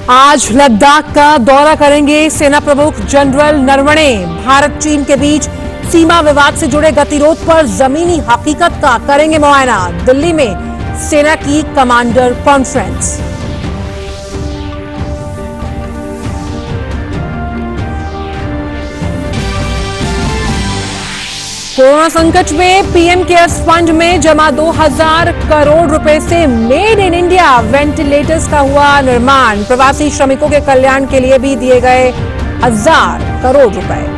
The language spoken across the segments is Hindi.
आज लद्दाख का दौरा करेंगे सेना प्रमुख जनरल नरवणे। भारत चीन के बीच सीमा विवाद से जुड़े गतिरोध पर जमीनी हकीकत का करेंगे मुआयना। दिल्ली में सेना की कमांडर कॉन्फ्रेंस। कोरोना संकट में पीएम केयर्स फंड में जमा 2000 करोड़ रुपए से मेड इन इंडिया वेंटिलेटर्स का हुआ निर्माण। प्रवासी श्रमिकों के कल्याण के लिए भी दिए गए 1000 करोड़ रुपए।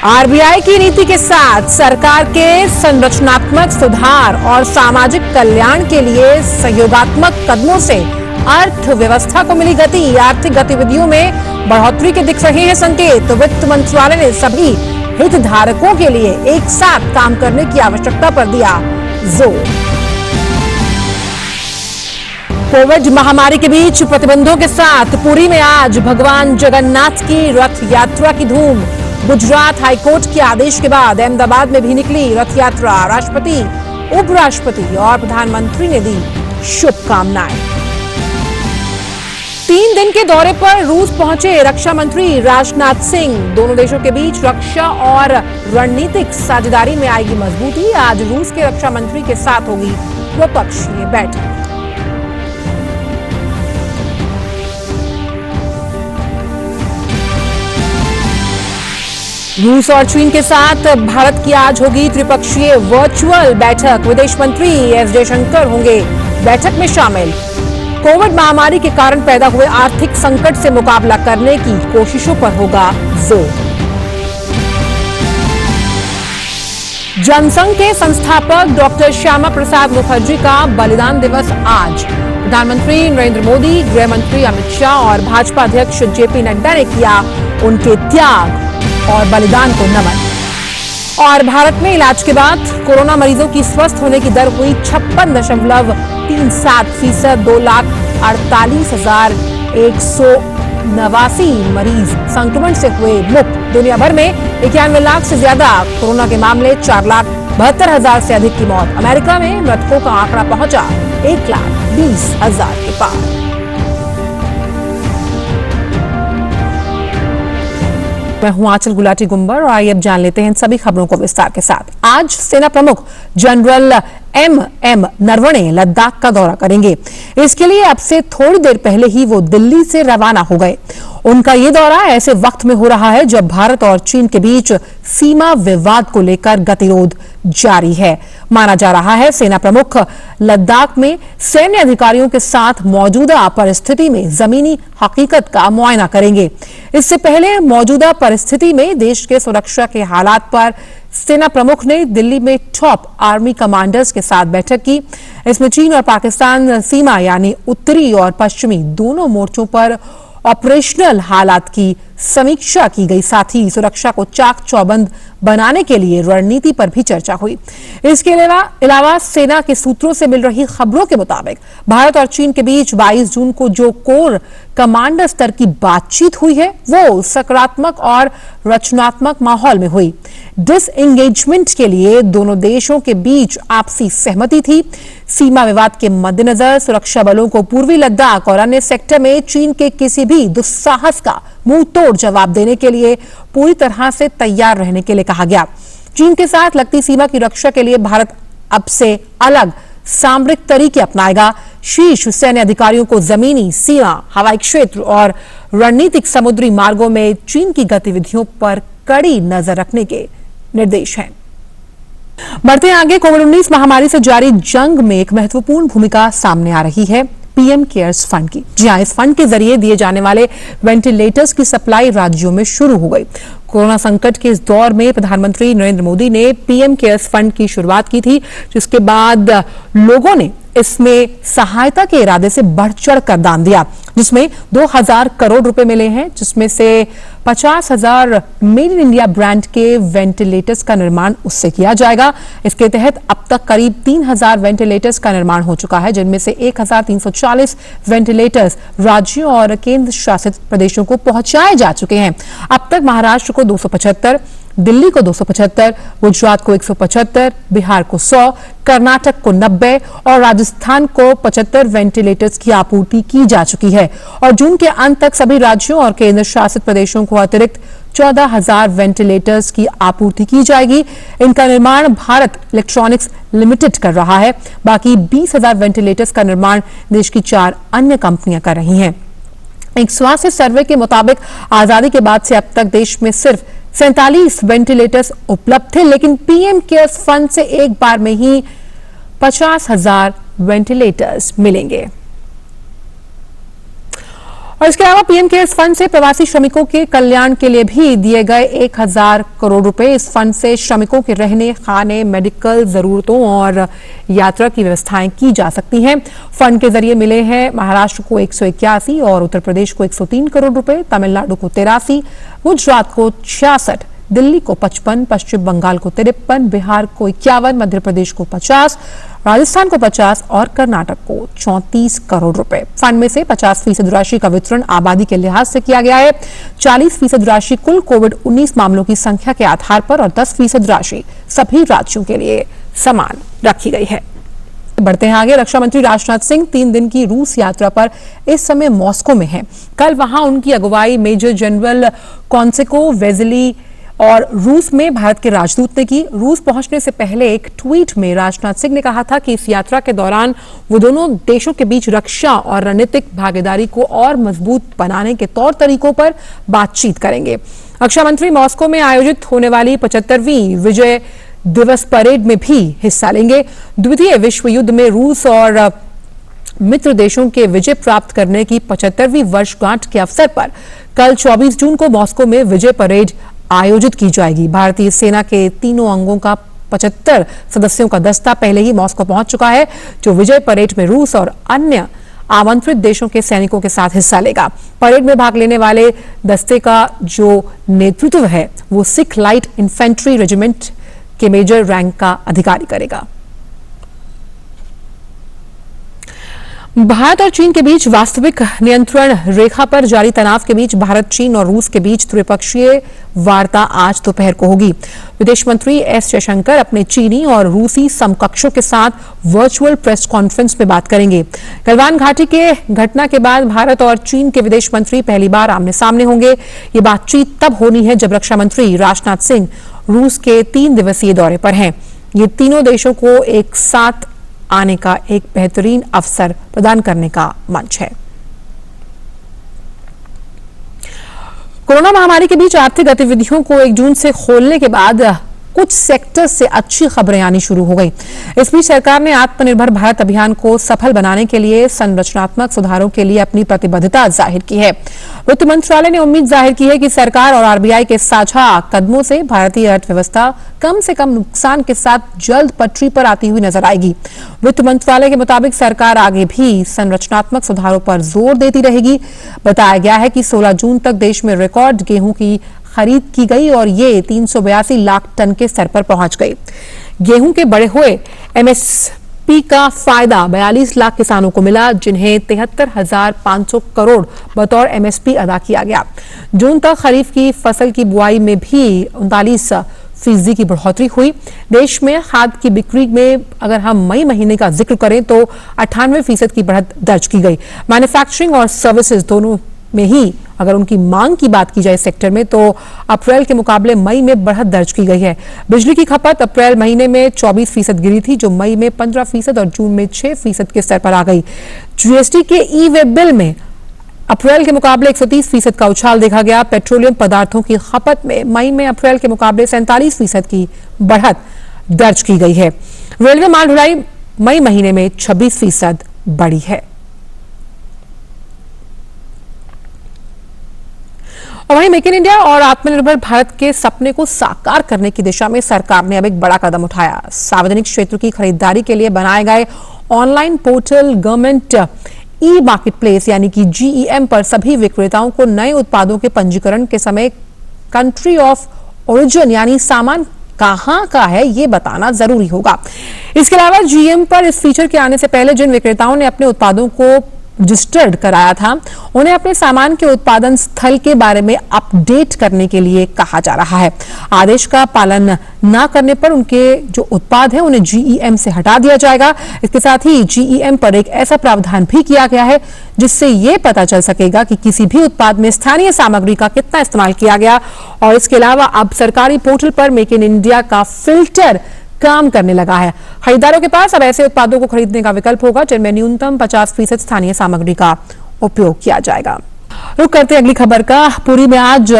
आरबीआई की नीति के साथ सरकार के संरचनात्मक सुधार और सामाजिक कल्याण के लिए सहयोगात्मक कदमों से अर्थव्यवस्था को मिली गति। आर्थिक गतिविधियों में बढ़ोतरी के दिख रहे हैं संकेत। वित्त मंत्रालय ने सभी हितधारकों के लिए एक साथ काम करने की आवश्यकता पर दिया जोर। कोविड महामारी के बीच प्रतिबंधों के साथ पुरी में आज भगवान जगन्नाथ की रथ यात्रा की धूम। गुजरात हाईकोर्ट के आदेश के बाद अहमदाबाद में भी निकली रथ यात्रा। राष्ट्रपति, उपराष्ट्रपति और प्रधानमंत्री ने दी शुभकामनाएं। 3 दिन के दौरे पर रूस पहुंचे रक्षा मंत्री राजनाथ सिंह। दोनों देशों के बीच रक्षा और रणनीतिक साझेदारी में आएगी मजबूती। आज रूस के रक्षा मंत्री के साथ होगी द्विपक्षीय बैठक। रूस और चीन के साथ भारत की आज होगी त्रिपक्षीय वर्चुअल बैठक। विदेश मंत्री एस जयशंकर होंगे बैठक में शामिल। कोविड महामारी के कारण पैदा हुए आर्थिक संकट से मुकाबला करने की कोशिशों पर होगा जोर। जनसंघ के संस्थापक डॉक्टर श्यामा प्रसाद मुखर्जी का बलिदान दिवस आज। प्रधानमंत्री नरेंद्र मोदी, गृह मंत्री अमित शाह और भाजपा अध्यक्ष जेपी नड्डा ने किया उनके त्याग और बलिदान को नमन। और भारत में इलाज के बाद कोरोना मरीजों की स्वस्थ होने की दर हुई 56.37%। 2,48,189 मरीज संक्रमण से हुए मुक्त। दुनिया भर में 91 लाख से ज्यादा कोरोना के मामले, 4,72,000 से अधिक की मौत। अमेरिका में मृतकों का आंकड़ा पहुंचा 1,20,000 के पार। मैं हूं आंचल गुलाटी गुंबर और आइए अब जान लेते हैं इन सभी खबरों को विस्तार के साथ। आज सेना प्रमुख जनरल एम नरवणे लद्दाख का दौरा करेंगे। इसके लिए अब से थोड़ी देर पहले ही वो दिल्ली से रवाना हो गए। उनका ये दौरा ऐसे वक्त में हो रहा है जब भारत और चीन के बीच सीमा विवाद को लेकर गतिरोध जारी है। माना जा रहा है सेना प्रमुख लद्दाख में सैन्य अधिकारियों के साथ मौजूदा परिस्थिति में जमीनी हकीकत का मुआयना करेंगे। इससे पहले मौजूदा परिस्थिति में देश के सुरक्षा के हालात पर सेना प्रमुख ने दिल्ली में टॉप आर्मी कमांडर्स के साथ बैठक की। इसमें चीन और पाकिस्तान सीमा यानी उत्तरी और पश्चिमी दोनों मोर्चों पर ऑपरेशनल हालात की समीक्षा की गई। साथ ही सुरक्षा को चाक चौबंद बनाने के लिए रणनीति पर भी चर्चा हुई। इसके अलावा सेना के सूत्रों से मिल रही खबरों के मुताबिक भारत और चीन के बीच 22 जून को जो कोर कमांडर स्तर की बातचीत हुई है वो सकारात्मक और रचनात्मक माहौल में हुई। डिसएंगेजमेंट के लिए दोनों देशों के बीच आपसी सहमति थी। सीमा विवाद के मद्देनजर सुरक्षा बलों को पूर्वी लद्दाख और अन्य सेक्टर में चीन के किसी भी दुस्साहस का मुंह तोड़ जवाब देने के लिए पूरी तरह से तैयार रहने के लिए कहा गया। चीन के साथ लगती सीमा की रक्षा के लिए भारत अब से अलग सामरिक तरीके अपनाएगा। शीर्ष सैन्य अधिकारियों को जमीनी, सीमा, हवाई क्षेत्र और रणनीतिक समुद्री मार्गों में चीन की गतिविधियों पर कड़ी नजर रखने के निर्देश हैं। बढ़ते आगे, कोविड-19 महामारी से जारी जंग में एक महत्वपूर्ण भूमिका सामने आ रही है पीएम केयर्स फंड की। जी हां, इस फंड के जरिए दिए जाने वाले वेंटिलेटर्स की सप्लाई राज्यों में शुरू हो गई। कोरोना संकट के इस दौर में प्रधानमंत्री नरेंद्र मोदी ने पीएम केयर्स फंड की शुरुआत की थी, जिसके बाद लोगों ने इसमें सहायता के इरादे से बढ़ चढ़ कर दान दिया, जिसमें 2000 करोड़ रुपए मिले हैं, जिसमें से 50,000 मेड इन इंडिया ब्रांड के वेंटिलेटर्स का निर्माण उससे किया जाएगा। इसके तहत अब तक करीब 3000 वेंटिलेटर्स का निर्माण हो चुका है, जिनमें से 1340 वेंटिलेटर्स राज्यों और केंद्र शासित प्रदेशों को पहुंचाए जा चुके हैं। अब तक महाराष्ट्र को 275, दिल्ली को 275, गुजरात को 175, बिहार को 100, कर्नाटक को 90 और राजस्थान को 75 वेंटिलेटर्स की आपूर्ति की जा चुकी है और जून के अंत तक सभी राज्यों और केंद्र शासित प्रदेशों को अतिरिक्त 14,000 वेंटिलेटर्स की आपूर्ति की जाएगी। इनका निर्माण भारत इलेक्ट्रॉनिक्स लिमिटेड कर रहा है। बाकी 20,000 वेंटिलेटर्स का निर्माण देश की 4 अन्य कंपनियां कर रही हैं। एक स्वास्थ्य सर्वे के मुताबिक आजादी के बाद से अब तक देश में सिर्फ 47 वेंटिलेटर्स उपलब्ध थे, लेकिन पीएम केयर्स फंड से एक बार में ही 50,000 वेंटिलेटर्स मिलेंगे। और इसके अलावा पीएम केयर्स फंड से प्रवासी श्रमिकों के कल्याण के लिए भी दिए गए 1,000 करोड़ रुपए। इस फंड से श्रमिकों के रहने, खाने, मेडिकल जरूरतों और यात्रा की व्यवस्थाएं की जा सकती हैं। फंड के जरिए मिले हैं महाराष्ट्र को 181 और उत्तर प्रदेश को 103 करोड़ रुपए, तमिलनाडु को 83, गुजरात को 66, दिल्ली को 55, पश्चिम बंगाल को 53, बिहार को 51, मध्य प्रदेश को 50, राजस्थान को 50 और कर्नाटक को 34 करोड़ रुपए। फंड में से 50% राशि का वितरण आबादी के लिहाज से किया गया है। 40% राशि कुल कोविड-19 मामलों की संख्या के आधार पर और 10% राशि सभी राज्यों के लिए समान रखी गई है। बढ़ते हैं आगे। रक्षा मंत्री राजनाथ सिंह 3 दिन की रूस यात्रा पर इस समय मॉस्को में हैं। कल वहां उनकी अगुवाई मेजर जनरल कॉन्सेको वेजिली और रूस में भारत के राजदूत ने की। रूस पहुंचने से पहले एक ट्वीट में राजनाथ सिंह ने कहा था कि इस यात्रा के दौरान वो दोनों देशों के बीच रक्षा और रणनीतिक भागीदारी को और मजबूत बनाने के तौर तरीकों पर बातचीत करेंगे। रक्षा मंत्री मॉस्को में आयोजित होने वाली 75वीं विजय दिवस परेड में भी हिस्सा लेंगे। द्वितीय विश्व युद्ध में रूस और मित्र देशों के विजय प्राप्त करने की 75वीं वर्षगांठ के अवसर पर कल 24 जून को मॉस्को में विजय परेड आयोजित की जाएगी। भारतीय सेना के तीनों अंगों का 75 सदस्यों का दस्ता पहले ही मॉस्को पहुंच चुका है, जो विजय परेड में रूस और अन्य आमंत्रित देशों के सैनिकों के साथ हिस्सा लेगा। परेड में भाग लेने वाले दस्ते का जो नेतृत्व है वो सिख लाइट इन्फेंट्री रेजिमेंट के मेजर रैंक का अधिकारी करेगा। भारत और चीन के बीच वास्तविक नियंत्रण रेखा पर जारी तनाव के बीच भारत, चीन और रूस के बीच त्रिपक्षीय वार्ता आज दोपहर को होगी। विदेश मंत्री एस जयशंकर अपने चीनी और रूसी समकक्षों के साथ वर्चुअल प्रेस कॉन्फ्रेंस में बात करेंगे। गलवान घाटी के घटना के बाद भारत और चीन के विदेश मंत्री पहली बार आमने सामने होंगे। ये बातचीत तब होनी है जब रक्षा मंत्री राजनाथ सिंह रूस के 3 दिवसीय दौरे पर हैं। ये तीनों देशों को एक साथ आने का एक बेहतरीन अवसर प्रदान करने का मंच है। कोरोना महामारी के बीच आर्थिक गतिविधियों को 1 जून से खोलने के बाद कुछ सेक्टर से अच्छी खबरें आनी शुरू हो गई। इस बीच सरकार ने आत्मनिर्भर भारत अभियान को सफल बनाने के लिए संरचनात्मक सुधारों के लिए अपनी प्रतिबद्धता जाहिर की है। वित्त मंत्रालय ने उम्मीद जाहिर की है कि सरकार और आरबीआई के साझा कदमों से भारतीय अर्थव्यवस्था कम से कम नुकसान के साथ जल्द पटरी पर आती हुई नजर आएगी। वित्त मंत्रालय के मुताबिक सरकार आगे भी संरचनात्मक सुधारों पर जोर देती रहेगी। बताया गया है कि 16 जून तक देश में रिकॉर्ड गेहूं की खरीद की गई और ये 382 लाख टन के स्तर पर पहुंच गई। गेहूं के बढ़े हुए एमएसपी का फायदा 42 लाख किसानों को मिला, जिन्हें 73,500 करोड़ बतौर एमएसपी अदा किया गया। जून तक खरीफ की फसल की बुआई में भी 39% की बढ़ोतरी हुई। देश में खाद की बिक्री में अगर हम मई महीने का जिक्र करें तो 98% की बढ़त दर्ज की गई। मैन्युफैक्चरिंग और सर्विसेज दोनों में ही अगर उनकी मांग की बात की जाए सेक्टर में तो अप्रैल के मुकाबले मई में बढ़त दर्ज की गई है। बिजली की खपत अप्रैल महीने में 24% गिरी थी, जो मई में 15% और जून में 6% के स्तर पर आ गई। जीएसटी के ई वे बिल में अप्रैल के मुकाबले 130% का उछाल देखा गया। पेट्रोलियम पदार्थों की खपत में मई में अप्रैल के मुकाबले 47% की बढ़त दर्ज की गई है। रेलवे माल ढुलाई मई महीने में 26% बढ़ी है। और वहीं मेक इन इंडिया और आत्मनिर्भर भारत के सपने को साकार करने की दिशा में सरकार ने अब एक बड़ा कदम उठाया। सार्वजनिक क्षेत्र की खरीदारी के लिए बनाए गए online portal government e market place यानी कि जीईएम पर सभी विक्रेताओं को नए उत्पादों के पंजीकरण के समय कंट्री ऑफ ओरिजिन यानी सामान कहां का है ये बताना जरूरी होगा। इसके अलावा जीईएम पर इस फीचर के आने से पहले जिन विक्रेताओं ने अपने उत्पादों को रजिस्टर्ड कराया था, उन्हें अपने सामान के उत्पादन स्थल के बारे में अपडेट करने के लिए कहा जा रहा है। आदेश का पालन न करने पर उनके जो उत्पाद हैं उन्हें जीईएम से हटा दिया जाएगा। इसके साथ ही जीईएम पर एक ऐसा प्रावधान भी किया गया है जिससे ये पता चल सकेगा कि किसी भी उत्पाद में स्थानीय सामग्री का कितना इस्तेमाल किया गया। और इसके अलावा अब सरकारी पोर्टल पर मेक इन इंडिया का फिल्टर काम करने लगा है। खरीदारों के पास अब ऐसे उत्पादों को खरीदने का विकल्प होगा जिनमें न्यूनतम 50% स्थानीय सामग्री का उपयोग किया जाएगा। रुक करते अगली खबर का। पुरी में आज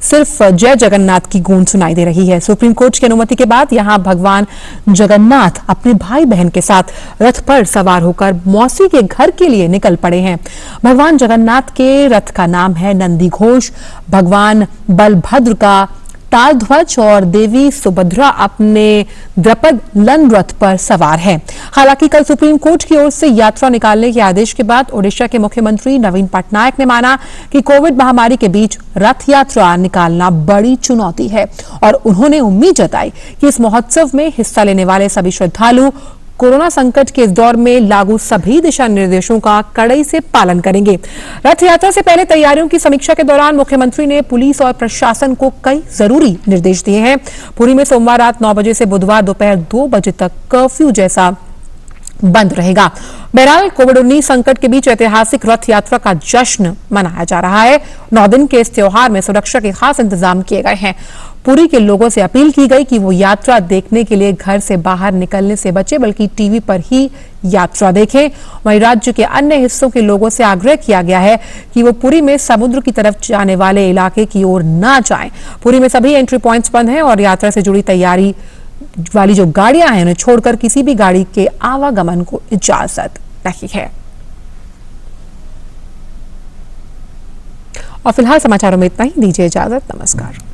सिर्फ जय जगन्नाथ की गूंज सुनाई दे रही है। सुप्रीम कोर्ट की अनुमति के बाद यहां भगवान जगन्नाथ अपने भाई बहन के साथ रथ पर सवार होकर मौसी के घर के लिए निकल पड़े हैं। भगवान जगन्नाथ के रथ का नाम है नंदी घोष। भगवान बलभद्र का तालध्वज और देवी सुभद्रा अपने द्रपद लन रथ पर सवार है। हालांकि कल सुप्रीम कोर्ट की ओर से यात्रा निकालने के आदेश के बाद ओडिशा के मुख्यमंत्री नवीन पटनायक ने माना कि कोविड महामारी के बीच रथ यात्रा निकालना बड़ी चुनौती है और उन्होंने उम्मीद जताई कि इस महोत्सव में हिस्सा लेने वाले सभी श्रद्धालु कोरोना संकट के इस दौर में लागू सभी दिशा निर्देशों का कड़ाई से पालन करेंगे। रथ यात्रा से पहले तैयारियों की समीक्षा के दौरान मुख्यमंत्री ने पुलिस और प्रशासन को कई जरूरी निर्देश दिए हैं। पुरी में सोमवार रात 9 बजे से बुधवार दोपहर 2 बजे तक कर्फ्यू जैसा बंद रहेगा। बहरहाल कोविड-19 संकट के बीच ऐतिहासिक रथ यात्रा का जश्न मनाया जा रहा है। 9 दिन के इस त्योहार में सुरक्षा के खास इंतजाम किए गए हैं। पुरी के लोगों से अपील की गई कि वो यात्रा देखने के लिए घर से बाहर निकलने से बचे, बल्कि टीवी पर ही यात्रा देखें। वहीं राज्य के अन्य हिस्सों के लोगों से आग्रह किया गया है कि वो पुरी में समुद्र की तरफ जाने वाले इलाके की ओर न जाएं। पुरी में सभी एंट्री पॉइंट्स बंद हैं और यात्रा से जुड़ी तैयारी वाली जो गाड़ियां हैं उन्हें छोड़कर किसी भी गाड़ी के आवागमन को इजाजत नहीं है। और फिलहाल समाचारों में इतना ही। दीजिए इजाजत। नमस्कार।